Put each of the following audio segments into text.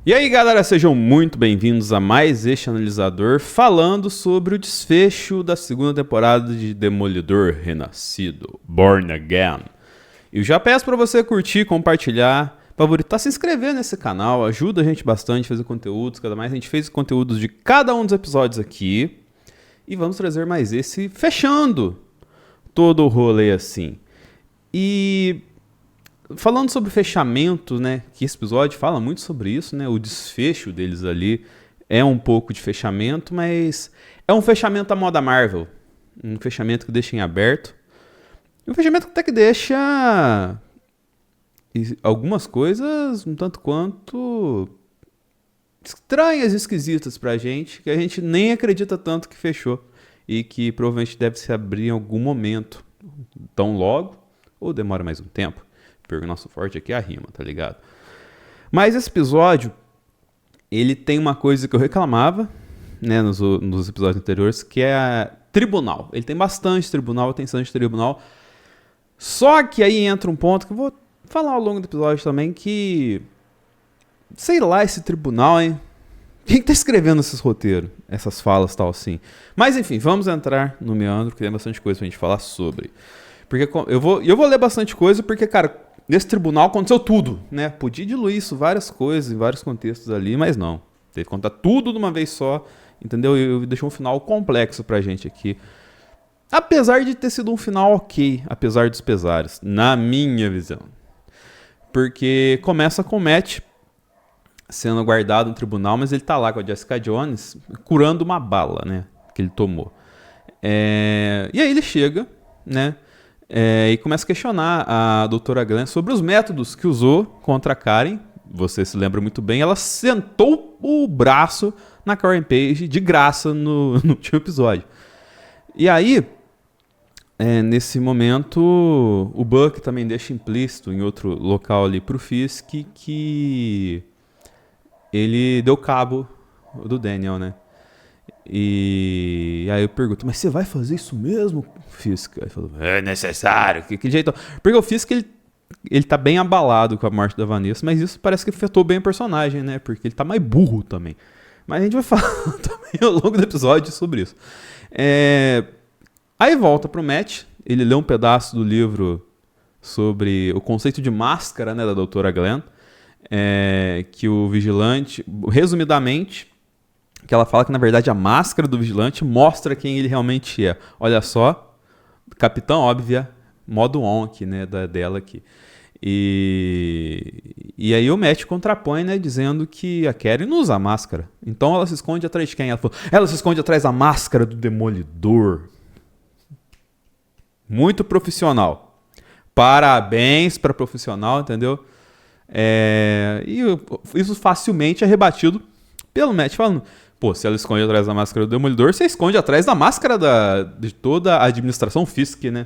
E aí galera, sejam muito bem-vindos a mais este analisador falando sobre o desfecho da segunda temporada de Demolidor Renascido, Born Again. Eu já peço para você curtir, compartilhar, favoritar, se inscrever nesse canal, ajuda a gente bastante a fazer conteúdos, cada mais a gente fez conteúdos de cada um dos episódios aqui. E vamos trazer mais esse fechando todo o rolê assim. E falando sobre o fechamento, né, que esse episódio fala muito sobre isso, né, o desfecho deles ali é um pouco de fechamento, mas é um fechamento à moda Marvel, um fechamento que deixa em aberto, e um fechamento até que deixa algumas coisas um tanto quanto estranhas e esquisitas pra gente, que a gente nem acredita tanto que fechou, e que provavelmente deve se abrir em algum momento, tão logo, ou demora mais um tempo. Porque o nosso forte aqui é a rima, tá ligado? Mas esse episódio, ele tem uma coisa que eu reclamava, né, nos episódios anteriores, que é tribunal. Ele tem bastante tribunal, tem bastante tribunal. Só que aí entra um ponto que eu vou falar ao longo do episódio também, que sei lá, esse tribunal, hein? Quem tá escrevendo esses roteiros, essas falas e tal assim? Mas enfim, vamos entrar no meandro, que tem bastante coisa pra gente falar sobre. Porque eu vou ler bastante coisa, porque, cara, nesse tribunal aconteceu tudo, né? Podia diluir isso, várias coisas, em vários contextos ali, mas não. Teve que contar tudo de uma vez só, entendeu? E deixou um final complexo pra gente aqui. Apesar de ter sido um final ok, apesar dos pesares, na minha visão. Porque começa com o Matt sendo guardado no tribunal, mas ele tá lá com a Jessica Jones curando uma bala, né? Que ele tomou. E aí ele chega, né? E começa a questionar a doutora Glenn sobre os métodos que usou contra a Karen. Você se lembra muito bem. Ela sentou o braço na Karen Page de graça no último episódio. E aí, nesse momento, o Buck também deixa implícito em outro local ali pro Fisk que ele deu cabo do Daniel, né? E aí eu pergunto, mas você vai fazer isso mesmo, Fisk? Aí ele falou, é necessário, que jeito? Porque o Fisk, ele tá bem abalado com a morte da Vanessa, mas isso parece que afetou bem o personagem, né? Porque ele tá mais burro também. Mas a gente vai falar também ao longo do episódio sobre isso. Aí volta pro Matt, ele lê um pedaço do livro sobre o conceito de máscara, né, da doutora Glenn, que o vigilante, resumidamente, que ela fala que, na verdade, a máscara do vigilante mostra quem ele realmente é. Olha só, Capitã Óbvia, modo on aqui, né, dela aqui. E aí o Matt contrapõe, né, dizendo que a Karen não usa máscara. Então ela se esconde atrás de quem? Ela falou, ela se esconde atrás da máscara do Demolidor. Muito profissional. Parabéns para profissional, entendeu? E isso facilmente é rebatido pelo Matt falando, pô, se ela esconde atrás da máscara do Demolidor, você esconde atrás da máscara de toda a administração Fisk, né?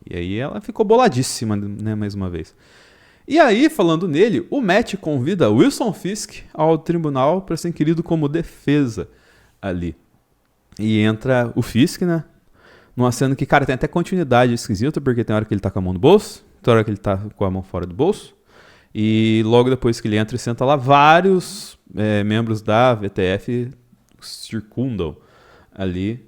E aí ela ficou boladíssima, né, mais uma vez. E aí, falando nele, o Matt convida Wilson Fisk ao tribunal para ser inquirido como defesa ali. E entra o Fisk, né? Numa cena que, cara, tem até continuidade esquisita, porque tem hora que ele tá com a mão no bolso, tem hora que ele tá com a mão fora do bolso. E logo depois que ele entra e senta lá, vários membros da VTF circundam ali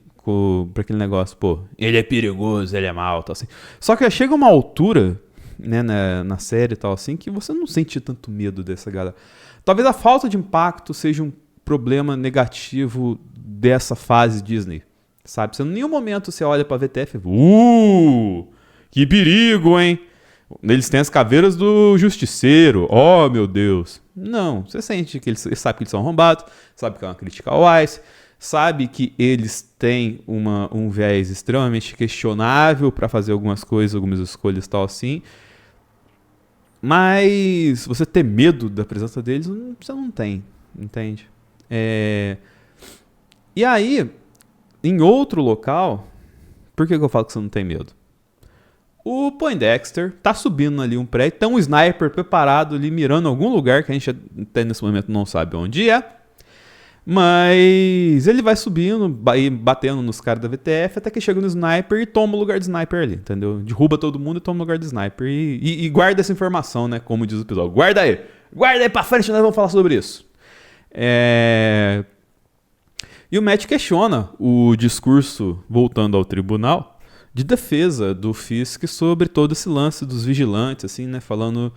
para aquele negócio, pô, ele é perigoso, ele é mau, tal assim. Só que chega uma altura, né, na série e tal assim, que você não sente tanto medo dessa galera. Talvez a falta de impacto seja um problema negativo dessa fase Disney, sabe? Você, em nenhum momento você olha pra VTF e que perigo, hein? Eles têm as caveiras do Justiceiro. Oh, meu Deus. Não, você sente que eles sabe que eles são arrombados, sabe que é uma crítica ao Ice, sabe que eles têm um viés extremamente questionável para fazer algumas coisas, algumas escolhas e tal assim. Mas você ter medo da presença deles, você não tem, entende? E aí, em outro local, por que eu falo que você não tem medo? O Poindexter tá subindo ali um prédio, tem um sniper preparado ali, mirando em algum lugar que a gente até nesse momento não sabe onde é. Mas ele vai subindo, batendo nos caras da VTF, até que chega no sniper e toma o lugar de sniper ali, entendeu? Derruba todo mundo e toma o lugar de sniper. E guarda essa informação, né? Como diz o episódio. Guarda aí! Guarda aí pra frente, nós vamos falar sobre isso. E o Matt questiona o discurso, voltando ao tribunal, de defesa do Fisk sobre todo esse lance dos vigilantes, assim, né? Falando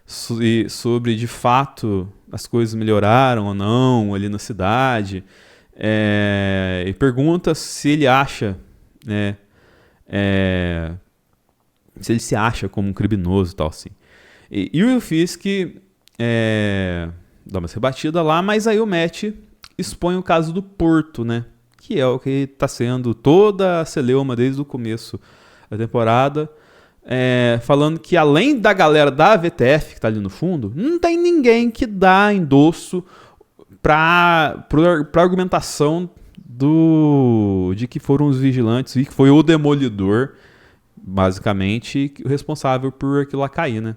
sobre, de fato, as coisas melhoraram ou não ali na cidade. E pergunta se ele acha, né? Se ele se acha como um criminoso e tal, assim. E o Fisk dá uma rebatida lá, mas aí o Matt expõe o caso do Porto, né? Que é o que está sendo toda a celeuma desde o começo da temporada, falando que além da galera da VTF que está ali no fundo, não tem ninguém que dá endosso para argumentação de que foram os vigilantes e que foi o Demolidor, basicamente, o responsável por aquilo lá cair, né?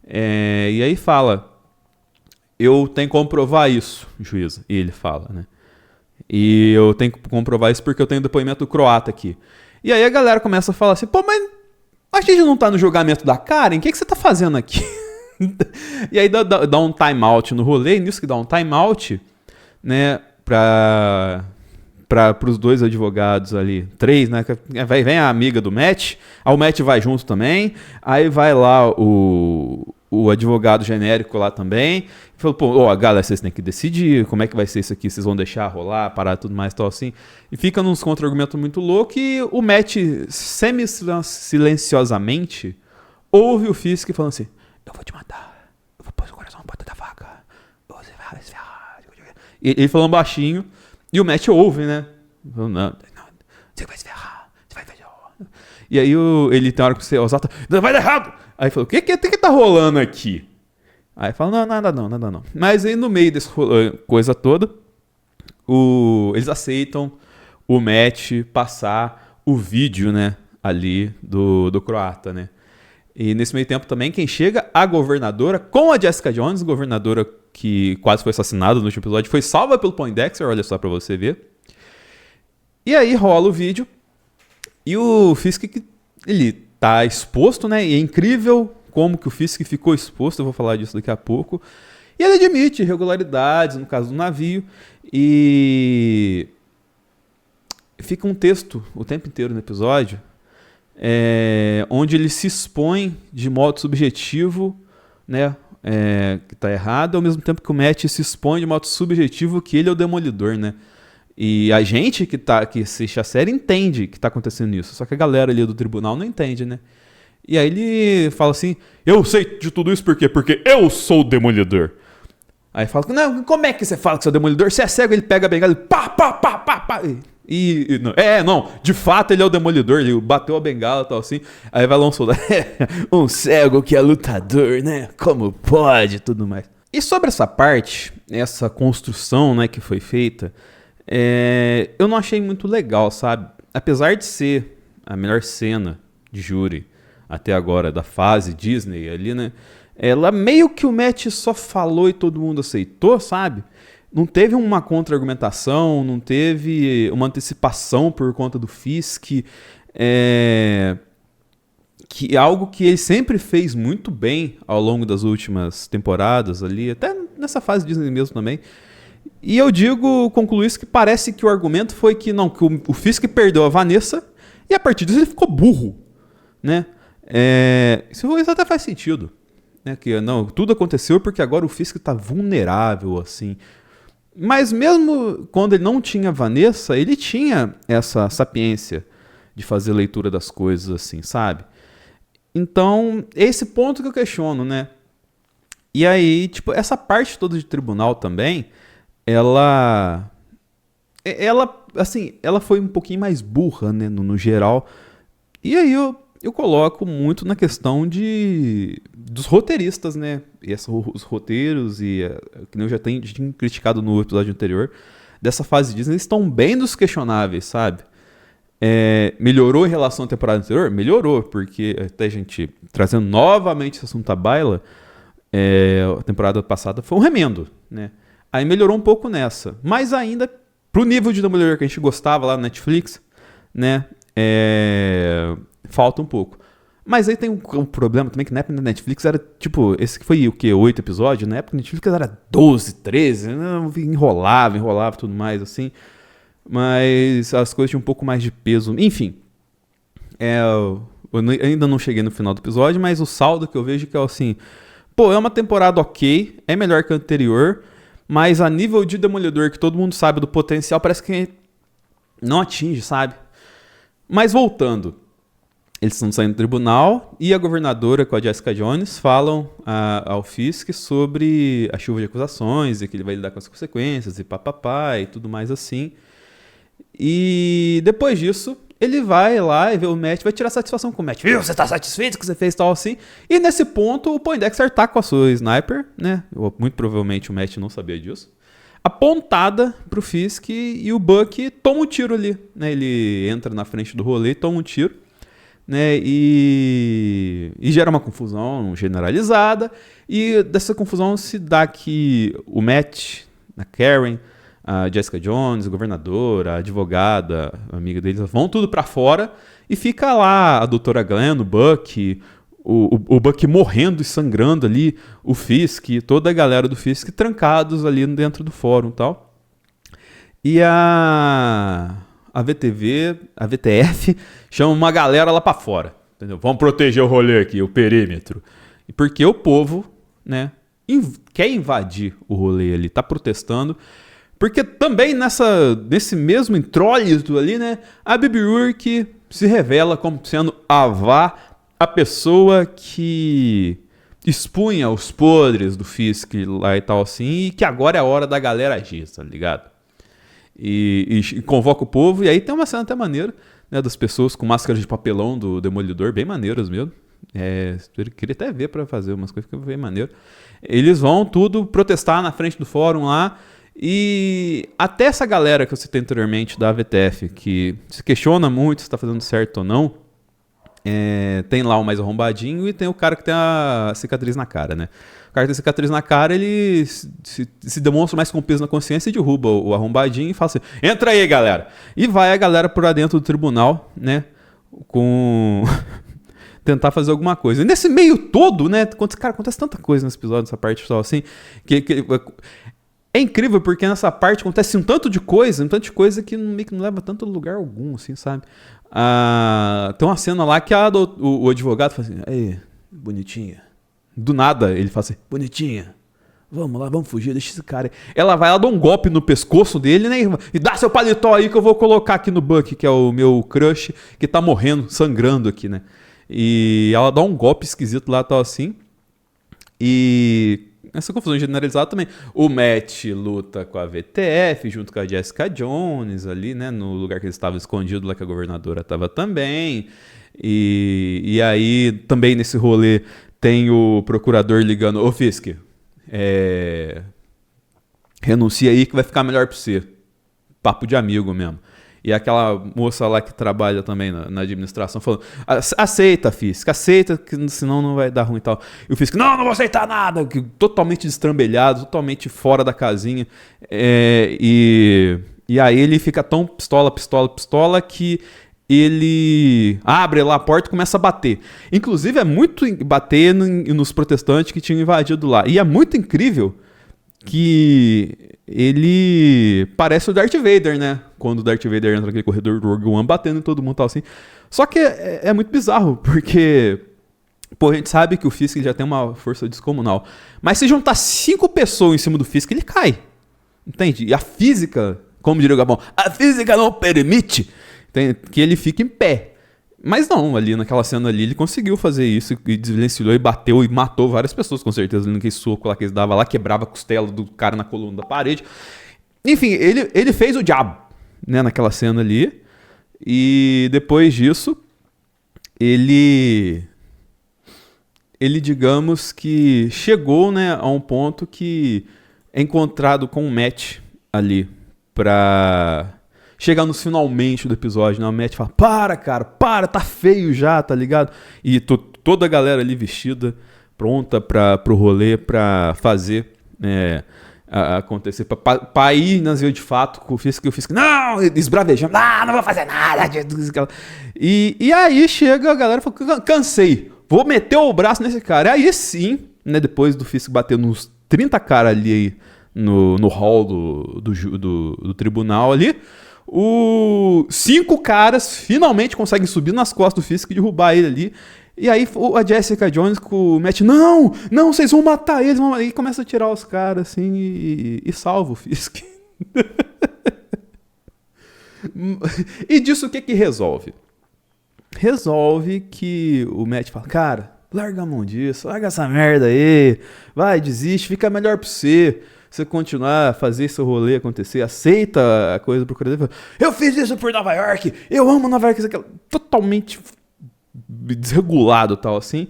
E aí fala, eu tenho que comprovar isso, juíza. E ele fala, né? E eu tenho que comprovar isso porque eu tenho depoimento do croata aqui. E aí a galera começa a falar assim, pô, mas a gente não tá no julgamento da Karen? O que você tá fazendo aqui? E aí dá um time out no rolê, e nisso que dá um time out, né, para os dois advogados ali, 3, né, vem a amiga do Matt, o Matt vai junto também, aí vai lá o advogado genérico lá também, falou, pô, galera, vocês têm que decidir como é que vai ser isso aqui, vocês vão deixar rolar, parar tudo mais, tal assim, e fica nos contra-argumentos muito loucos, e o Matt, semi-silenciosamente, ouve o Fisk falando assim, eu vou te matar, eu vou pôr o coração na ponta da faca, você vai se ferrar. E ele falando baixinho, e o Matt ouve, né? Não, você vai se ferrar, você vai fazer. E aí ele tem hora que você exalta, não, vai dar errado! Aí fala, o que tá rolando aqui? Aí fala, não, nada não. Mas aí no meio dessa coisa toda, eles aceitam o Matt passar o vídeo, né, ali do croata, né? E nesse meio tempo também, quem chega, a governadora, com a Jessica Jones, governadora que quase foi assassinada no último episódio, foi salva pelo Poindexter, olha só pra você ver. E aí rola o vídeo, e o Fisk, ele tá exposto, né, e é incrível como que o Fisk ficou exposto, eu vou falar disso daqui a pouco. E ele admite irregularidades, no caso do navio, e fica um texto o tempo inteiro no episódio, onde ele se expõe de modo subjetivo, né, que tá errado, ao mesmo tempo que o Matt se expõe de modo subjetivo que ele é o Demolidor, né? E a gente que assiste a série entende que tá acontecendo isso, só que a galera ali do tribunal não entende, né? E aí ele fala assim, eu sei de tudo isso por quê? Porque eu sou o Demolidor. Aí fala, não, como é que você fala que você é o Demolidor? Você é cego, ele pega a bengala e pá. Não, de fato ele é o Demolidor, ele bateu a bengala e tal assim. Aí vai lá um soldado, um cego que é lutador, né? Como pode, tudo mais. E sobre essa parte, essa construção, né, que foi feita, eu não achei muito legal, sabe? Apesar de ser a melhor cena de júri até agora da fase Disney ali, né? Ela meio que o Matt só falou e todo mundo aceitou, sabe? Não teve uma contra-argumentação, não teve uma antecipação por conta do Fisk, que é algo que ele sempre fez muito bem ao longo das últimas temporadas ali, até nessa fase Disney mesmo também. E eu concluo isso, que parece que o argumento foi que o Fisk perdeu a Vanessa e a partir disso ele ficou burro, né? Isso até faz sentido, né? Que não, tudo aconteceu porque agora o Fisk está vulnerável, assim. Mas mesmo quando ele não tinha Vanessa, ele tinha essa sapiência de fazer leitura das coisas, assim, sabe? Então, esse ponto que eu questiono, né? E aí, tipo, essa parte toda de tribunal também, ela foi um pouquinho mais burra, né, no geral. E aí eu coloco muito na questão dos roteiristas, né? E os roteiros, que eu já tinha criticado no episódio anterior, dessa fase Disney, eles estão bem dos questionáveis, sabe? Melhorou em relação à temporada anterior? Melhorou, porque até, gente, trazendo novamente esse assunto à baila, a temporada passada foi um remendo, né? Aí melhorou um pouco nessa, mas ainda, pro nível de Demolidor que a gente gostava lá na Netflix, né? Falta um pouco. Mas aí tem um problema também, que na época da Netflix era, tipo, esse que foi o quê? 8 episódios? Na época da Netflix era 12, 13, enrolava e tudo mais, assim. Mas as coisas tinham um pouco mais de peso. Enfim, eu ainda não cheguei no final do episódio, mas o saldo que eu vejo que é assim... Pô, é uma temporada ok, é melhor que a anterior, mas a nível de Demolidor, que todo mundo sabe do potencial, parece que não atinge, sabe? Mas voltando... Eles estão saindo do tribunal e a governadora com a Jessica Jones falam ao Fisk sobre a chuva de acusações e que ele vai lidar com as consequências e papapá e tudo mais assim. E depois disso, ele vai lá e vê o Matt, vai tirar satisfação com o Matt. Viu, você tá satisfeito que você fez tal assim? E nesse ponto, o Poindexter tá com a sua sniper, né? Muito provavelmente o Matt não sabia disso. Apontada pro Fisk e o Buck toma um tiro ali, né? Ele entra na frente do rolê e toma um tiro. Né, e gera uma confusão generalizada, e dessa confusão se dá que o Matt, a Karen, a Jessica Jones, a governadora, a advogada, a amiga deles, vão tudo pra fora, e fica lá a doutora Glenn, o Buck, o Buck morrendo e sangrando ali, o Fisk, toda a galera do Fisk trancados ali dentro do fórum e tal. E a VTF, chama uma galera lá pra fora. Entendeu? Vamos proteger o rolê aqui, o perímetro. Porque o povo, né, quer invadir o rolê ali, tá protestando. Porque também nesse mesmo intrólito ali, né, a Bibi Urk se revela como sendo a Vá, a pessoa que expunha os podres do Fisk lá e tal assim, e que agora é a hora da galera agir, tá ligado? E convoca o povo, e aí tem uma cena até maneira, né, das pessoas com máscaras de papelão do Demolidor, bem maneiras mesmo. Eu queria até ver pra fazer umas coisas que bem maneiro. Eles vão tudo protestar na frente do fórum lá, e até essa galera que eu citei anteriormente da VTF, que se questiona muito se tá fazendo certo ou não, tem lá o mais arrombadinho e tem o cara que tem a cicatriz na cara, né? O cara que tem cicatriz na cara, ele se demonstra mais com peso na consciência e derruba o arrombadinho e fala assim, entra aí, galera! E vai a galera por dentro do tribunal, né? Com... tentar fazer alguma coisa. E nesse meio todo, né? Cara, acontece tanta coisa nesse episódio, nessa parte só assim, que é incrível porque nessa parte acontece um tanto de coisa que meio que não leva tanto lugar algum, assim, sabe? Tem uma cena lá que o advogado fala assim, aí, bonitinha. Do nada, ele fala assim, bonitinha, vamos lá, vamos fugir, deixa esse cara aí. Ela vai, ela dá um golpe no pescoço dele, né, e dá seu paletó aí que eu vou colocar aqui no Buck, que é o meu crush, que tá morrendo, sangrando aqui, né. E ela dá um golpe esquisito lá, tal assim, e essa confusão generalizada também. O Matt luta com a VTF, junto com a Jessica Jones ali, né, no lugar que eles estavam escondidos, lá que a governadora estava também. E aí, também nesse rolê, tem o procurador ligando, ô Fisk, renuncia aí que vai ficar melhor pra você. Papo de amigo mesmo. E aquela moça lá que trabalha também na administração falando, aceita, Fisk, aceita, que senão não vai dar ruim e tal. E o Fisk, não vou aceitar nada, totalmente destrambelhado, totalmente fora da casinha. E aí ele fica tão pistola, que ele abre lá a porta e começa a bater. Inclusive é muito bater nos protestantes que tinham invadido lá. E é muito incrível que ele parece o Darth Vader, né? Quando o Darth Vader entra naquele corredor do Rogue One batendo em todo mundo e tal assim. Só que é muito bizarro, porque pô, a gente sabe que o Fisk já tem uma força descomunal. Mas se juntar 5 pessoas em cima do Fisk, ele cai. Entende? E a física, como diria o Gabão, a física não permite que ele fique em pé. Mas não, ali naquela cena ali, ele conseguiu fazer isso e desvencilhou e bateu e matou várias pessoas, com certeza. Naquele soco lá que ele dava lá, quebrava a costela do cara na coluna da parede. Enfim, ele fez o diabo, né, naquela cena ali. E depois disso, ele digamos que chegou, né, a um ponto que é encontrado com o Matt ali pra chegar nos finalmente do episódio, né? O Matt fala, cara, tá feio já, tá ligado? E toda a galera ali vestida, pronta pro rolê, pra fazer acontecer, pra ir nas vias de fato com o Fisk, não, esbravejando, não vou fazer nada. E aí chega a galera e fala, cansei, vou meter o braço nesse cara. E aí sim, né, depois do Fisk bater nos 30 caras ali no hall do tribunal ali, os 5 caras finalmente conseguem subir nas costas do Fisk e derrubar ele ali. E aí a Jessica Jones com o Matt, não, vocês vão matar eles. E começa a tirar os caras assim e salva o Fisk. E disso o que resolve? Resolve que o Matt fala, cara, larga a mão disso, larga essa merda aí, vai, desiste, fica melhor pra você continuar a fazer esse rolê acontecer, aceita a coisa pro Cruzeiro. Eu fiz isso por Nova York, eu amo Nova York, totalmente desregulado e tal assim,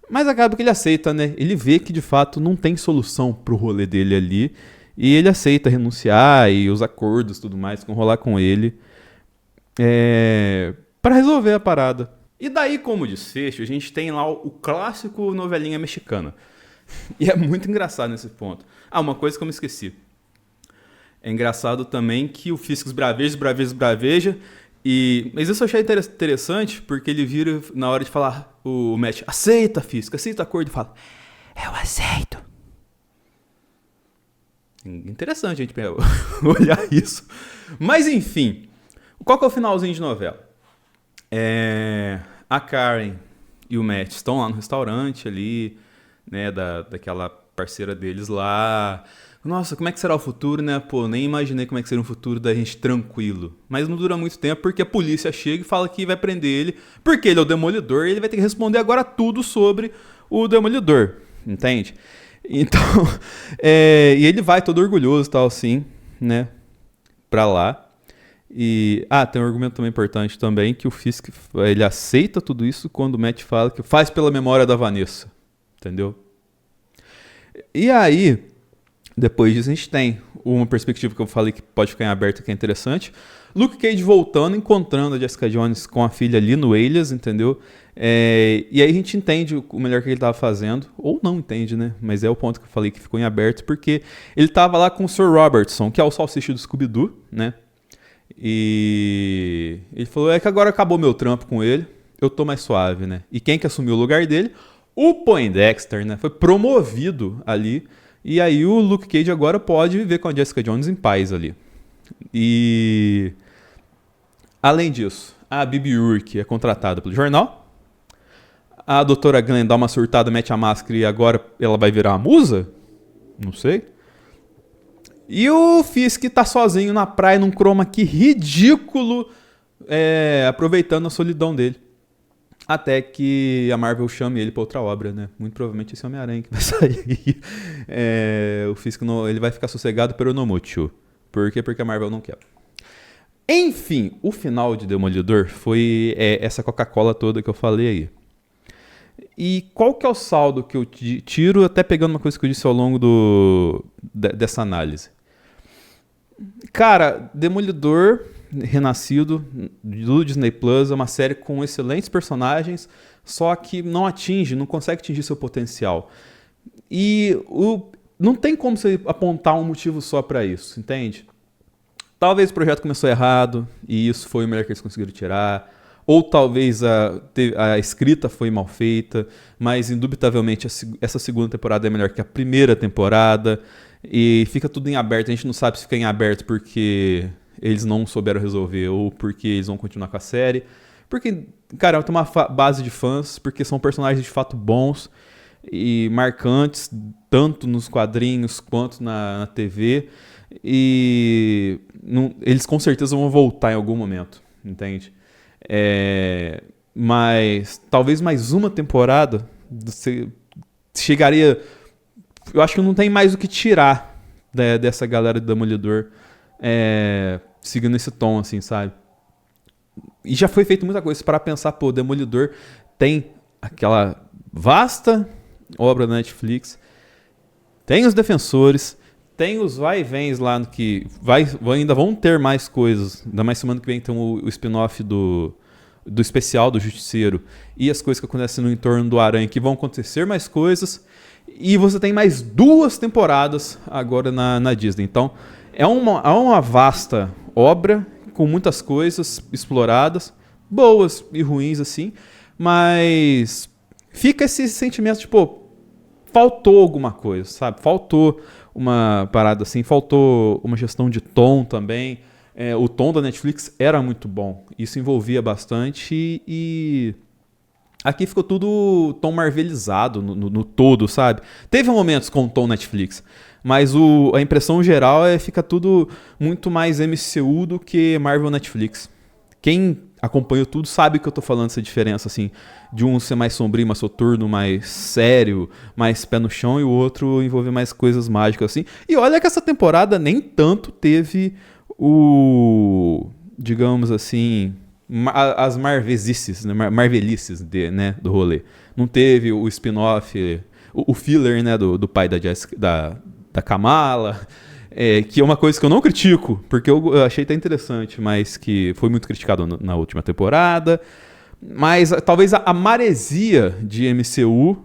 mas acaba que ele aceita, né? Ele vê que de fato não tem solução pro rolê dele ali, e ele aceita renunciar e os acordos e tudo mais, que vão rolar com ele pra resolver a parada. E daí, como desfecho, a gente tem lá o clássico novelinha mexicana. E é muito engraçado nesse ponto. Uma coisa que eu me esqueci. É engraçado também que o Fisk esbraveja. Mas isso eu achei interessante, porque ele vira na hora de falar, o Matt, aceita, Fisk, aceita o acordo, e fala, eu aceito. Interessante a gente olhar isso. Mas enfim, qual que é o finalzinho de novela? A Karen e o Matt estão lá no restaurante ali, né, daquela parceira deles lá. Nossa, como é que será o futuro, né? Pô, nem imaginei como é que seria um futuro da gente tranquilo. Mas não dura muito tempo porque a polícia chega e fala que vai prender ele, porque ele é o Demolidor e ele vai ter que responder agora tudo sobre o Demolidor, entende? Então, e ele vai todo orgulhoso e tal assim, né, pra lá. E, tem um argumento também importante também, que o Fisk, ele aceita tudo isso quando o Matt fala que faz pela memória da Vanessa, entendeu? E aí, depois disso a gente tem uma perspectiva que eu falei que pode ficar em aberto, que é interessante. Luke Cage voltando, encontrando a Jessica Jones com a filha ali no Alias, entendeu? E aí a gente entende o melhor que ele estava fazendo, ou não entende, né? Mas é o ponto que eu falei que ficou em aberto, porque ele estava lá com o Sir Robertson, que é o salsicha do Scooby-Doo, né? E ele falou, que agora acabou meu trampo com ele, eu tô mais suave, né? E quem que assumiu o lugar dele? O Poindexter, né? Foi promovido ali. E aí o Luke Cage agora pode viver com a Jessica Jones em paz ali. E além disso, a Bibi Urk é contratada pelo jornal. A doutora Glenn dá uma surtada, mete a máscara e agora ela vai virar uma musa? Não sei. E o Fisk tá sozinho na praia num chroma key ridículo, aproveitando a solidão dele. Até que a Marvel chame ele pra outra obra, né? Muito provavelmente esse Homem-Aranha que vai sair. O Fisk ele vai ficar sossegado pelo Nomucho. Por quê? Porque a Marvel não quer. Enfim, o final de Demolidor foi essa Coca-Cola toda que eu falei aí. E qual que é o saldo que eu tiro, até pegando uma coisa que eu disse ao longo dessa análise? Cara, Demolidor Renascido do Disney Plus é uma série com excelentes personagens, só que não consegue atingir seu potencial. E não tem como você apontar um motivo só pra isso, entende? Talvez o projeto começou errado e isso foi o melhor que eles conseguiram tirar. Ou talvez a escrita foi mal feita, mas indubitavelmente essa segunda temporada é melhor que a primeira temporada. E fica tudo em aberto, a gente não sabe se fica em aberto porque eles não souberam resolver ou porque eles vão continuar com a série. Porque, cara, tem uma base de fãs, porque são personagens de fato bons e marcantes, tanto nos quadrinhos quanto na TV. E eles com certeza vão voltar em algum momento, entende? Mas talvez mais uma temporada você chegaria. Eu acho que não tem mais o que tirar dessa galera de Demolidor seguindo esse tom, assim, sabe? E já foi feito muita coisa para pensar, pô, Demolidor tem aquela vasta obra da Netflix, tem os Defensores, tem os vai e vens lá no que ainda vão ter mais coisas, ainda mais semana que vem tem o spin-off do do especial do Justiceiro e as coisas que acontecem no entorno do Aranha, que vão acontecer mais coisas. E você tem mais 2 temporadas agora na Disney. Então, é uma vasta obra com muitas coisas exploradas, boas e ruins, assim. Mas fica esse sentimento, tipo, faltou alguma coisa, sabe? Faltou uma parada assim, faltou uma gestão de tom também. O tom da Netflix era muito bom. Isso envolvia bastante e aqui ficou tudo tom marvelizado no todo, sabe? Teve momentos com tom Netflix, mas a impressão geral fica tudo muito mais MCU do que Marvel Netflix. Quem acompanhou tudo sabe que eu tô falando essa diferença, assim, de um ser mais sombrio, mais soturno, mais sério, mais pé no chão, e o outro envolver mais coisas mágicas, assim. E olha que essa temporada nem tanto teve digamos assim, as marvesices, né, marvelices né, do rolê. Não teve o spin-off, o filler, né, do pai da Kamala, que é uma coisa que eu não critico, porque eu achei até interessante, mas que foi muito criticado na última temporada. Mas talvez a maresia de MCU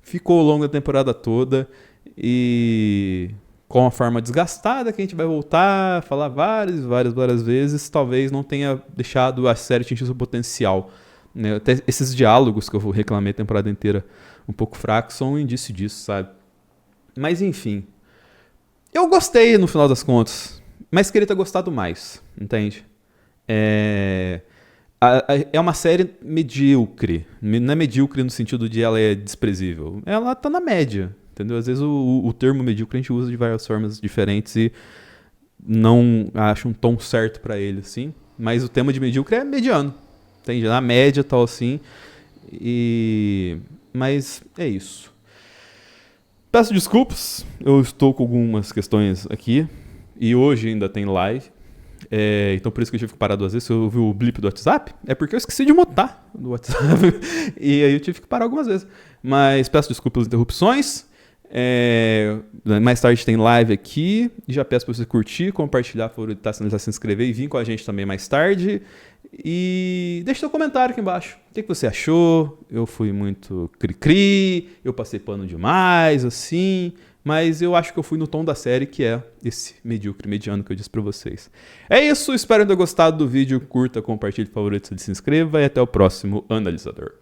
ficou ao longo da temporada toda e com a forma desgastada que a gente vai voltar a falar várias vezes, talvez não tenha deixado a série atingir seu potencial. Né? Até esses diálogos que eu reclamei a temporada inteira um pouco fracos são um indício disso, sabe? Mas enfim, eu gostei no final das contas, mas queria ter gostado mais, entende? É uma série medíocre. Não é medíocre no sentido de ela é desprezível. Ela tá na média, entendeu? Às vezes o termo medíocre a gente usa de várias formas diferentes e não acho um tom certo pra ele, assim. Mas o tema de medíocre é mediano, entende? Na média, tal assim. Mas é isso. Peço desculpas, eu estou com algumas questões aqui. E hoje ainda tem live. Então por isso que eu tive que parar 2 vezes. Se eu ouvi o blip do WhatsApp, é porque eu esqueci de mutar do WhatsApp. E aí eu tive que parar algumas vezes. Mas peço desculpas pelas interrupções. Mais tarde tem live aqui. Já peço para você curtir, compartilhar, favoritar, sinalizar, se inscrever e vir com a gente também mais tarde. E deixa seu comentário aqui embaixo. O que você achou? Eu fui muito cri-cri, eu passei pano demais, assim. Mas eu acho que eu fui no tom da série, que é esse medíocre, mediano que eu disse pra vocês. É isso, espero ter gostado do vídeo. Curta, compartilhe, favorito, se inscreva e até o próximo Analisador.